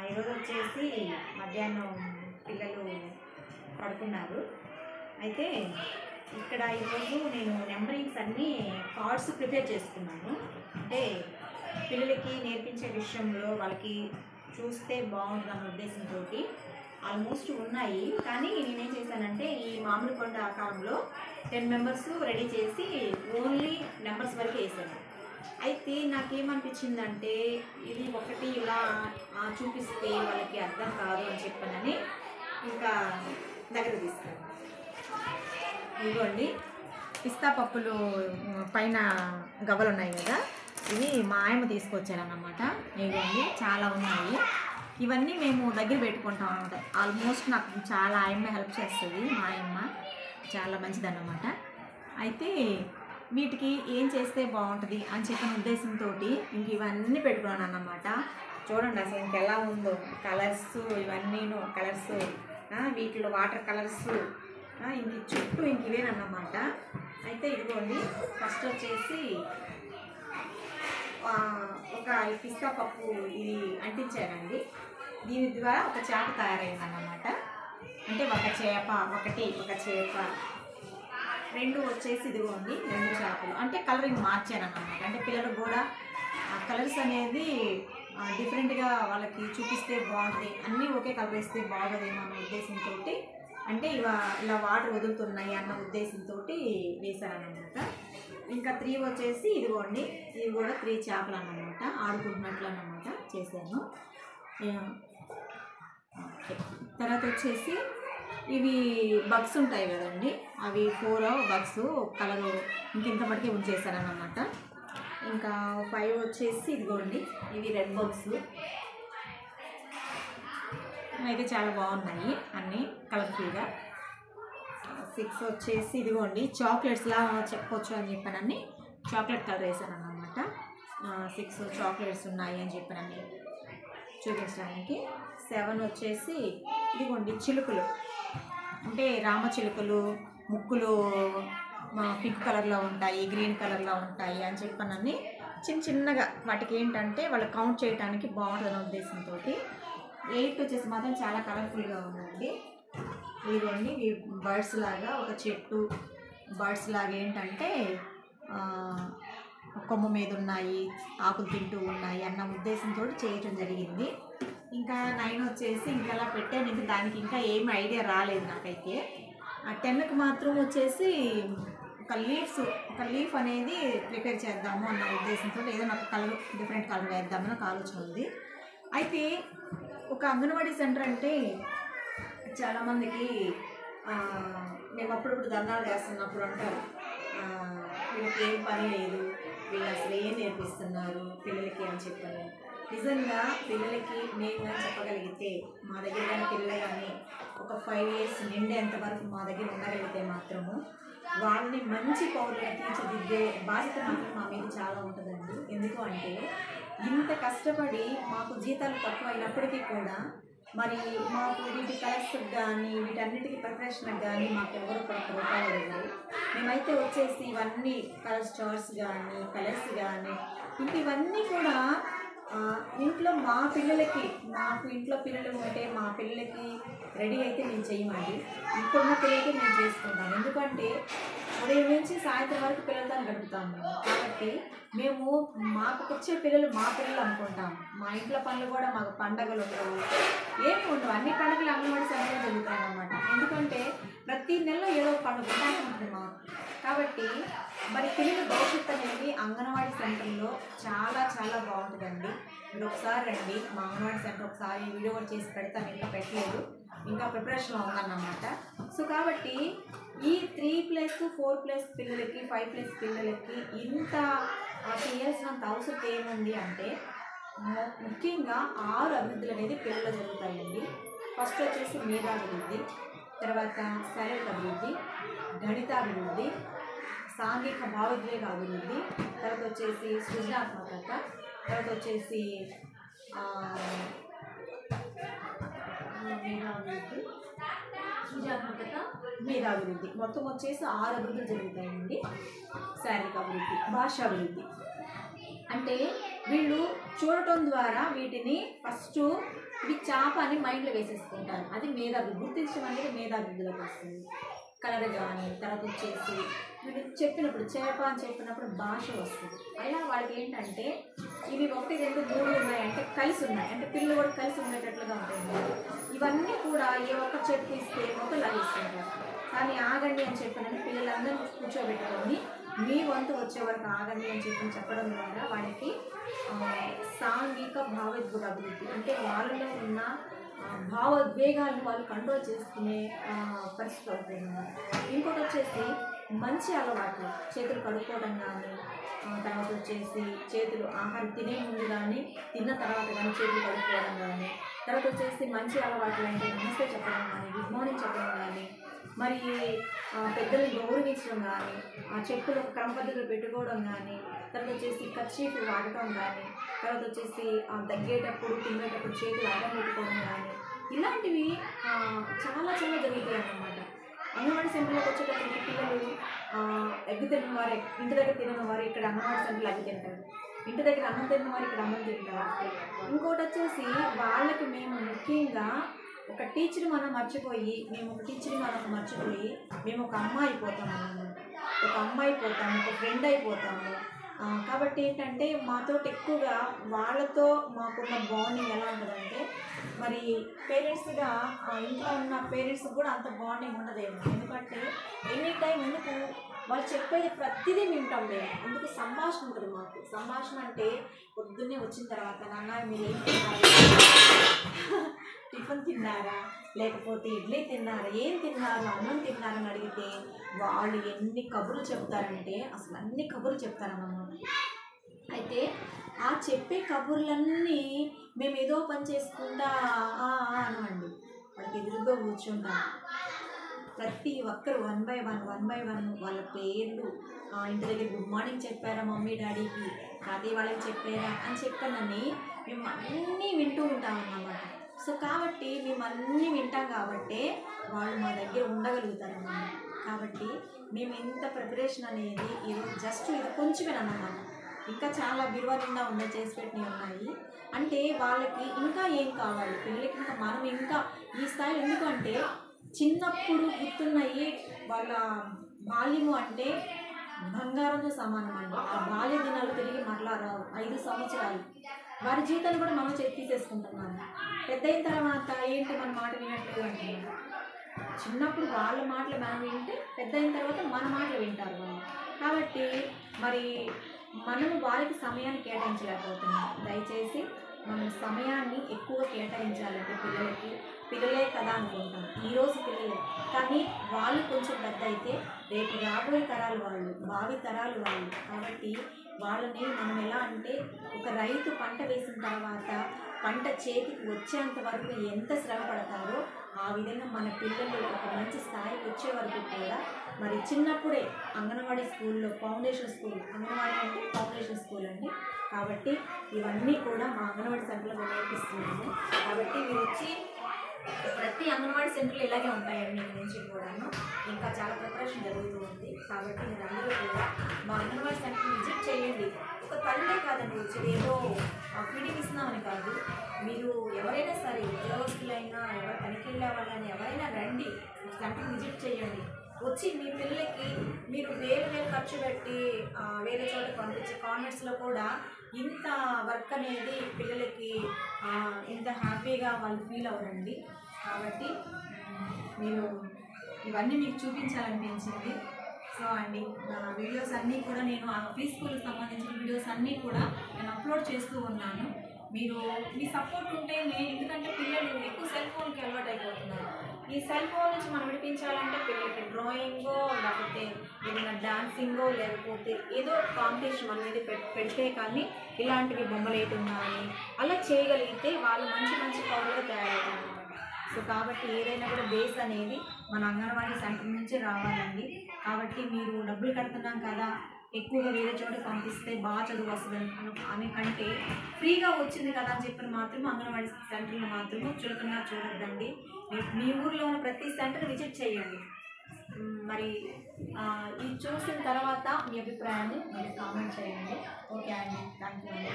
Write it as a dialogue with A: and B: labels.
A: ఈరోజు వచ్చేసి మధ్యాహ్నం పిల్లలు పడుకున్నారు. అయితే ఇక్కడ ఈరోజు నేను నెంబరింగ్స్ అన్నీ కార్డ్స్ ప్రిపేర్ చేసుకున్నాను. అంటే పిల్లలకి నేర్పించే విషయంలో వాళ్ళకి చూస్తే బాగుంటుందన్న ఉద్దేశంతో ఆల్మోస్ట్ ఉన్నాయి. కానీ నేనేం చేశానంటే ఈ మామిడికొండ ఆకారంలో 10 మెంబర్స్ రెడీ చేసి ఓన్లీ నెంబర్స్ వరకు వేసాను. అయితే నాకేమనిపించిందంటే ఇది ఒకటి ఇలా చూపిస్తే వాళ్ళకి అర్థం కాదు అని చెప్పానని ఇంకా దగ్గర తీసుకున్నాను. ఇదిగోండి పిస్తా పప్పులు పైన గవ్వలు ఉన్నాయి కదా, ఇవి మా ఆయమ్మ తీసుకొచ్చారన్నమాట. ఇదిగోండి చాలా ఉన్నాయి. ఇవన్నీ మేము దగ్గర పెట్టుకుంటాం అన్నమాట. ఆల్మోస్ట్ నాకు చాలా ఆయమ్మ హెల్ప్ చేస్తుంది. మా ఆయమ్మ చాలా మంచిదన్నమాట. అయితే వీటికి ఏం చేస్తే బాగుంటుంది అని చెప్పిన ఉద్దేశంతో ఇంక ఇవన్నీ పెట్టుకున్నాను అన్నమాట. చూడండి అసలు ఇంకెలా ఉందో కలర్స్, ఇవన్నీను కలర్స్, వీటిలో వాటర్ కలర్స్, ఇంక చుట్టూ ఇంక ఇవేనన్నమాట. అయితే ఇదిగోండి ఫస్ట్ వచ్చేసి ఒక పిస్తా పప్పు ఇది అంటించానండి. దీని ద్వారా ఒక చేప తయారైందన్నమాట. అంటే ఒక చేప, ఒక చేప, 2 వచ్చేసి ఇదిగోండి 2 చేపలు. అంటే కలరింగ్ మార్చానన్నమాట. అంటే పిల్లలకు కూడా కలర్స్ అనేది డిఫరెంట్గా వాళ్ళకి చూపిస్తే బాగుంటుంది, అన్నీ ఒకే కలర్ వేస్తే బాగోదేమో అన్న ఉద్దేశంతో, అంటే ఇలా వాటర్ వదులుతున్నాయి అన్న ఉద్దేశంతో వేశానన్నమాట. ఇంకా 3 వచ్చేసి ఇదిగోండి, ఇవి కూడా 3 చేపలు అన్నమాట. ఆడుకుంటున్నట్లు అన్నమాట చేశాను. తర్వాత వచ్చేసి ఇవి బగ్స్ ఉంటాయి కదండి, అవి 4 బగ్స్ కలరు ఇంత మటుకే ఉంచేసానన్నమాట. ఇంకా 5 వచ్చేసి ఇదిగోండి ఇవి రెడ్ బగ్స్. అయితే చాలా బాగున్నాయి అన్నీ కలర్ఫుల్గా. 6 వచ్చేసి ఇదిగోండి చాక్లెట్స్లా చెప్పవచ్చు అని చెప్పానని చాక్లెట్ కలర్ వేసాను అన్నమాట. 6 చాక్లెట్స్ ఉన్నాయి అని చెప్పానని చూపించడానికి. 7 వచ్చేసి ఇదిగోండి చిలుకలు, అంటే రామ చిలుకలు, ముక్కులు పింక్ కలర్లో ఉంటాయి, గ్రీన్ కలర్లో ఉంటాయి అని చెప్పానని చిన్నగా వాటికి ఏంటంటే వాళ్ళు కౌంట్ చేయడానికి బాగుంటుందన్న ఉద్దేశంతో. 8 వచ్చేసి మాత్రం చాలా కలర్ఫుల్గా ఉందండి. ఇదిగోండి ఇవి బర్డ్స్ లాగా, ఒక చెట్టు బర్డ్స్ లాగా ఏంటంటే కొమ్మ మీద ఉన్నాయి, ఆకులు తింటూ ఉన్నాయి అన్న ఉద్దేశంతో చేయటం జరిగింది. ఇంకా 9 వచ్చేసి ఇంకలా పెట్టాను. ఇంకా దానికి ఇంకా ఏమి ఐడియా రాలేదు నాకైతే. 10కి మాత్రం వచ్చేసి ఒక లీఫ్ అనేది ప్రిపేర్ చేద్దాము అన్న ఉద్దేశంతో, ఏదైనా ఒక కలర్ డిఫరెంట్ కలర్ వేద్దామని ఒక ఆలోచన ఉంది. అయితే ఒక అంగన్వాడీ సెంటర్ అంటే చాలామందికి మేము అప్పుడప్పుడు దండాలు చేస్తున్నప్పుడు అంటారు, వీళ్ళకి ఏం పని లేదు, వీళ్ళు అసలు ఏం నేర్పిస్తున్నారు పిల్లలకి అని చెప్పాను. నిజంగా పిల్లలకి మేము కానీ చెప్పగలిగితే, మా దగ్గర కానీ పిల్లలు కానీ ఒక 5 years నిండేంత వరకు మా దగ్గర ఉండగలిగితే మాత్రము వాళ్ళని మంచి పౌరులుగా తీర్చిదిద్దే బాధ్యత మాత్రం మా మీద చాలా ఉంటుందండి. ఎందుకు అంటే ఇంత కష్టపడి మాకు జీతాలు తక్కువ అయినప్పటికీ కూడా మరి మాకు వీటి కలర్స్కి కానీ వీటన్నిటికీ ప్రిపరేషన్కి కానీ మాకు ఎవరు రూపాయలు ఇవ్వరు. మేమైతే వచ్చేసి ఇవన్నీ కలర్స్ చార్ట్స్ కానీ కలర్స్ కానీ ఇవన్నీ కూడా ఇంట్లో మా పిల్లలకి, మాకు ఇంట్లో పిల్లలు ఉంటే మా పిల్లలకి రెడీ అయితే మేము చేయమండి. ఇప్పుడున్న పిల్లలకి మేము చేసుకుంటాం. ఎందుకంటే ఉదయం నుంచి సాయంత్రం వరకు పిల్లలతో గడుపుతాము మేము. కాబట్టి మేము మాకు వచ్చే పిల్లలు మా పిల్లలు అనుకుంటాం. మా ఇంట్లో పనులు కూడా మాకు పండగలు ఉండవు, ఏమి ఉండవు. అన్ని పండుగలు అంగన్వాడీ సెంటర్లో జరుగుతాయి అన్నమాట. ఎందుకంటే ప్రతి నెలలో ఏదో పండుగ ఉంటానే ఉంటుంది మాకు. కాబట్టి మరి పిల్లల భవిష్యత్తు అనేది అంగన్వాడీ సెంటర్లో చాలా చాలా బాగుంటుందండి. మీరు ఒకసారి రండి మా అంగన్వాడీ సెంటర్, ఒకసారి వీడియో కూడా చేసి పెడతాను. ఇంకా పెట్టలేదు, ఇంకా ప్రిపరేషన్లో ఉందన్నమాట. సో కాబట్టి ఈ 3+4+ పిల్లలకి, 5+ పిల్లలకి ఇంత చేయాల్సినంత అవసరం ఏముంది అంటే ముఖ్యంగా 6 అభివృద్ధులు అనేది పిల్లలు జరుగుతాయండి. ఫస్ట్ వచ్చేసి మేధాభివృద్ధి, తర్వాత శారీరక అభివృద్ధి, గణితాభివృద్ధి, సాంఘిక భావోద్వేగ అభివృద్ధి, తర్వాత వచ్చేసి సృజనాత్మకత, తర్వాత వచ్చేసి మేధాభివృద్ధి, మొత్తం వచ్చేసి 6 అభివృద్ధులు జరుగుతాయండి. శారీరక అభివృద్ధి, భాషాభివృద్ధి అంటే వీళ్ళు చూడటం ద్వారా వీటిని ఫస్ట్ ఇవి చాప అని మైండ్లో వేసేసుకుంటారు. అది మేధావి గుర్తించడం అనేది మేధాభివృద్ధిలోకి వస్తుంది. కలర్ కానీ తర్వాత వచ్చేసి వీళ్ళు చెప్పినప్పుడు చేప అని చెప్పినప్పుడు భాష వస్తుంది. అలా వాళ్ళకి ఏంటంటే ఇవి 1, 2, 3 ఉన్నాయంటే కలిసి ఉన్నాయి, అంటే పిల్లలు కూడా కలిసి ఉండేటట్లుగా ఉంటుంది. ఇవన్నీ కూడా ఏ ఒక్క చెట్టు ఇస్తే మొక్కలు లాగేసుకుంటారు. కానీ ఆగండి అని చెప్పినట్టు పిల్లలందరూ కూర్చోబెట్టుకొని మీ వంతు వచ్చే వరకు ఆగండి అని చెప్పడం ద్వారా వాళ్ళకి సాంఘిక భావోద్వేగ అభివృద్ధి, అంటే వాళ్ళలో ఉన్న భావోద్వేగాలను వాళ్ళు కంట్రోల్ చేసుకునే పరిస్థితి అవుతుంది అన్నమాట. ఇంకోటి వచ్చేసి మంచి అలవాట్లు, చేతులు కడుక్కోవడం కానీ, తర్వాత వచ్చేసి చేతులు ఆహారం తినే ముందు కానీ తిన్న తర్వాత కానీ చేతులు కడుక్కోవడం కానీ, తర్వాత వచ్చేసి మంచి అలవాట్లు అంటే నమస్తే చెప్పడం కానీ, గుడ్ మార్నింగ్ చెప్పడం కానీ, మరి పెద్దల్ని గౌరవించడం కానీ, చెప్పులు క్రమ పద్ధతిలో పెట్టుకోవడం కానీ, తర్వాత వచ్చేసి కర్చీఫ్ వాడటం కానీ, తర్వాత వచ్చేసి దగ్గేటప్పుడు తినేటప్పుడు చేతులు అడ్డం పెట్టుకోవడం కానీ, ఇలాంటివి చాలా చాలా జరుగుతాయి అన్నమాట. అంగన్వాడీ సెంటర్లోకి వచ్చేటప్పటికి పిల్లలు ఎగ్గు తిన్న వారు ఇంటి దగ్గర తినని వారు ఇక్కడ అంగన్వాడీ సెంటర్లో ఎగ్గు తింటారు, ఇంటి దగ్గర అన్నం తిన్న వారు ఇక్కడ అన్నం తింటారు. ఇంకోటి వచ్చేసి వాళ్ళకి మేము ముఖ్యంగా ఒక టీచర్ మనం మర్చిపోయి మేము ఒక అమ్మ అయిపోతాము అన్నమాట. ఒక అమ్మ అయిపోతాము, ఒక ఫ్రెండ్ అయిపోతాము. కాబట్టి ఏంటంటే మాతో ఎక్కువగా వాళ్ళతో మాకున్న బాండింగ్ ఎలా ఉంటుందంటే, మరి పేరెంట్స్గా ఇంట్లో ఉన్న పేరెంట్స్కి కూడా అంత బాండింగ్ ఉండదేమో. ఎందుకంటే ఎనీ టైం ఎందుకు వాళ్ళు చెప్పేది ప్రతిదీ వింటాం మేము. అందుకు సంభాషణ ఉంటుంది మాకు. సంభాషణ అంటే పొద్దున్నే వచ్చిన తర్వాత నాన్న మీరు ఏం తిన్నారు, టిఫిన్ తిన్నారా, లేకపోతే ఇడ్లీ తిన్నారా, ఏం తిన్నారు, అన్నం తిన్నారని అడిగితే వాళ్ళు ఎన్ని కబుర్లు చెప్తారంటే అసలు అన్ని కబుర్లు చెప్తారన్నమాట. అయితే ఆ చెప్పే కబుర్లన్నీ మేము ఏదో పని చేసుకుంటా అనమండి. వాళ్ళకి ఎదురుగా కూర్చుంటాం. ప్రతి ఒక్కరు 1 by 1 వాళ్ళ పేర్లు, ఇంటి దగ్గర గుడ్ మార్నింగ్ చెప్పారా మమ్మీ డాడీకి, తాతయ్య వాళ్ళకి చెప్పారా అని చెప్పానని మేము అన్నీ వింటూ ఉంటాం అన్నమాట. సో కాబట్టి మేము అన్నీ వింటాం కాబట్టి వాళ్ళు మా దగ్గర ఉండగలుగుతారన్నమాట. కాబట్టి మేము ఎంత ప్రిపరేషన్ అనేది ఈరోజు జస్ట్ ఇది కొంచెమేనన్నమాట. ఇంకా చాలా బిరువా నిండా చేసి పెట్టినవి ఉన్నాయి. అంటే వాళ్ళకి ఇంకా ఏం కావాలి, పిల్లలకి ఇంకా మనం ఇంకా ఈ స్థాయిలో, ఎందుకంటే చిన్నప్పుడు గుర్తున్నాయి వాళ్ళ బాల్యము అంటే బంగారంతో సమానం అండి. ఆ బాల్య దినాలు తిరిగి మరలా రావు. 5 సంవత్సరాలు వారి జీవితాన్ని కూడా మనం తీసేసుకుంటున్నాము. పెద్ద అయిన తర్వాత ఏంటి మన మాట వినట్లేదు అంటున్నాము. చిన్నప్పుడు వాళ్ళ మాటలు మనం వింటే పెద్ద అయిన తర్వాత మన మాటలు వింటారు వాళ్ళు. కాబట్టి మరి మనము వారికి సమయాన్ని కేటాయించలేకపోతున్నాం. దయచేసి మనం సమయాన్ని ఎక్కువ కేటాయించాలంటే పిల్లలే కదా అనుకుంటాం, ఈరోజు పిల్లలే. కానీ వాళ్ళు కొంచెం పెద్ద అయితే రేపు రాబోయే తరాలు వాళ్ళు, భావి తరాలు వాళ్ళు. కాబట్టి వాళ్ళని మనం ఎలా అంటే ఒక రైతు పంట వేసిన తర్వాత పంట చేతికి వచ్చేంత వరకు ఎంత శ్రమ పడతారో ఆ విధంగా మన పిల్లలు ఒక మంచి స్థాయికి వచ్చే వరకు కూడా మరి చిన్నప్పుడే అంగన్వాడీ స్కూల్లో ఫౌండేషన్ స్కూల్, అంగన్వాడీ అంటే ఫౌండేషన్ స్కూల్ అండి. కాబట్టి ఇవన్నీ కూడా మా అంగన్వాడీ సెంటర్లో నేర్పిస్తున్నాము. కాబట్టి మీరు వచ్చి ప్రతి అంగన్వాడీ సెంటర్లు ఇలాగే ఉంటాయండి. మీ నుంచి కూడాను ఇంకా చాలా ప్రిపరేషన్ జరుగుతూ ఉంది. కాబట్టి మీరు అందరూ కూడా మా అంగన్వాడీ సెంటర్ విజిట్ చేయండి. ఒక తల్లే కాదండి వచ్చేది, ఏదో ఫీడింగ్ ఇస్తున్నామని కాదు. మీరు ఎవరైనా సరే, ఉద్యోగస్తులైనా, ఎవరు పనికి వెళ్ళే వాళ్ళని ఎవరైనా రండి, సెంటర్ విజిట్ చేయండి. వచ్చి మీ పిల్లలకి మీరు వేరు ఖర్చు పెట్టి వేరే చోట పంపించే కాన్వెంట్స్లో కూడా ఇంత వర్క్ అనేది పిల్లలకి ఇంత హ్యాపీగా వాళ్ళు ఫీల్ అవ్వరండి. కాబట్టి నేను ఇవన్నీ మీకు చూపించాలనిపించింది. సో అండి, నా వీడియోస్ అన్నీ కూడా నేను ప్రీ స్కూల్కి సంబంధించిన వీడియోస్ అన్నీ కూడా నేను అప్లోడ్ చేస్తూ ఉన్నాను. మీరు మీ సపోర్ట్ ఉంటేనే, ఎందుకంటే పిల్లలు ఎక్కువ సెల్ ఫోన్కి అలవాటు అయిపోతున్నారు. ఈ సెల్ ఫోన్ నుంచి మనం విడిపించాలంటే పిల్లలకి డ్రాయింగో, లేకపోతే ఏదైనా డాన్సింగో, లేకపోతే ఏదో కాంపిటీషన్ అనేది పెడితే కానీ ఇలాంటివి బొమ్మలు వేయటం కానీ అలా చేయగలిగితే వాళ్ళు మంచి మంచి పౌరులుగా తయారవుతారు. సో కాబట్టి ఏదైనా కూడా బేస్ అనేది మన అంగన్వాడీ సెంటర్ నుంచి రావాలండి. కాబట్టి మీరు డబ్బులు కడుతున్నాం కదా, ఎక్కువగా వేరే చోట పంపిస్తే బాగా చదువు వస్తుంది అని కంటే ఫ్రీగా వచ్చింది కదా అని చెప్పి మాత్రం అంగన్వాడీ సెంటర్లో మాత్రమే చులకనగా చూడొద్దండి. మీ ఊర్లో ఉన్న ప్రతి సెంటర్ విజిట్ చేయండి. మరి ఇది చూసిన తర్వాత మీ అభిప్రాయాన్ని మీరు కామెంట్ చేయండి. ఓకే అండి, థ్యాంక్ యూ అండి.